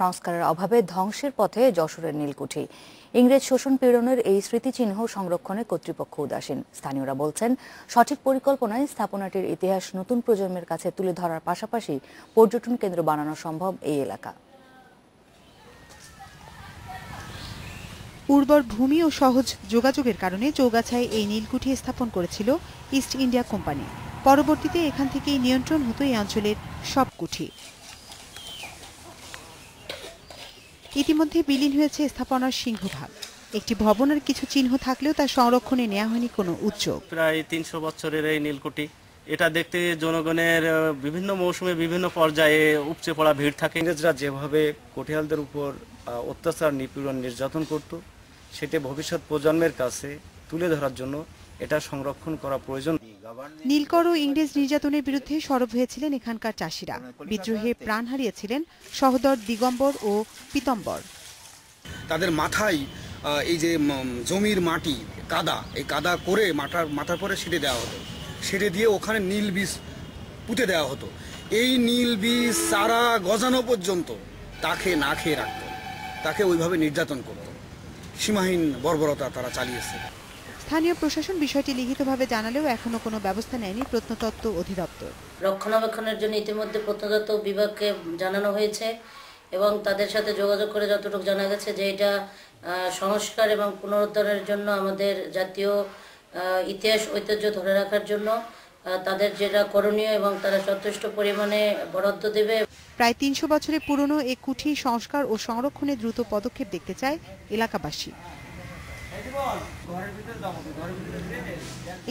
সংস্কারের অভাবে ধ্বংসের পথে যশোরের নীলকুঠি। ইংরেজ শোষণ পীড়নের এই স্মৃতিচিহ্ন সংরক্ষণে কর্তৃপক্ষ উদাসীন। স্থানীয়রা বলছেন, সঠিক পরিকল্পনায় স্থাপনাটির ইতিহাস নতুন প্রজন্মের কাছে তুলে ধরার পাশাপাশি পর্যটন কেন্দ্র বানানো সম্ভব এই এলাকা। উর্বর ভূমি ও সহজ যোগাযোগের কারণে চৌগাছায় এই নীলকুঠি স্থাপন করেছিল ইস্ট ইন্ডিয়া কোম্পানি। পরবর্তীতে এখান থেকেই নিয়ন্ত্রণ হতো এই অঞ্চলের সব কুঠি। ইতিমধ্যে বিলীন হয়েছে স্থাপনার সিংহভাগ। একটি ভবনের কিছু চিহ্ন থাকলেও তার সংরক্ষণে নেওয়া হয়নি কোনো উদ্যোগ। প্রায় ৩০০ বছরের এই নীলকুঠি, এটা দেখতে জনগণের বিভিন্ন মৌসুমে বিভিন্ন পর্যায়ে উপচে পড়া ভিড় থাকে। ইংরেজরা যেভাবে কঠিয়ালদের উপর অত্যাচার, নিপীড়ন, নির্যাতন করত, সেটা ভবিষ্যৎ প্রজন্মের কাছে তুলে ধরার জন্য এটা সংরক্ষণ করা প্রয়োজন। নীলকর ও ইংরেজ নির্যাতনের বিরুদ্ধে সরব হয়েছিলেন এখানকার চাষিরা। বিদ্রোহে প্রাণ হারিয়েছিলেন সহোদর দিগম্বর ও পীতম্বর। তাদের মাথায় এই যে জমির মাটি কাদা, এই কাদা করে মাথার পরে ছিটে দেওয়া হতো, ছিটে দিয়ে ওখানে নীল বীজ পুঁতে দেওয়া হতো। এই নীল বীজ চারা গজানো পর্যন্ত তাকে না খেয়ে রাখত, তাকে ওইভাবে নির্যাতন করত। সীমাহীন বর্বরতা তারা চালিয়েছে। স্থানীয় প্রশাসন বিষয়টি লিখিতভাবে জানালেও এখনো কোনো ব্যবস্থা নেয়নি প্রত্নতত্ত্ব অধিদপ্তর। রক্ষণাবেক্ষণের জন্য ইতিমধ্যে প্রত্নতত্ত্ব বিভাগকে জানানো হয়েছে এবং তাদের সাথে যোগাযোগ করে যতটুকু জানা গেছে যে এটা সংস্কার এবং পুনরুদ্ধারের জন্য আমাদের জাতীয় ইতিহাস ঐতিহ্য ধরে রাখার জন্য তাদের যেটা করণীয় এবং তারা যথেষ্ট পরিমাণে বরাদ্দ দেবে। প্রায় ৩০০ বছরের পুরনো এই কুঠি সংস্কার ও সংরক্ষণে দ্রুত পদক্ষেপ দেখতে চায় এলাকাবাসী।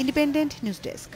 Independent news desk.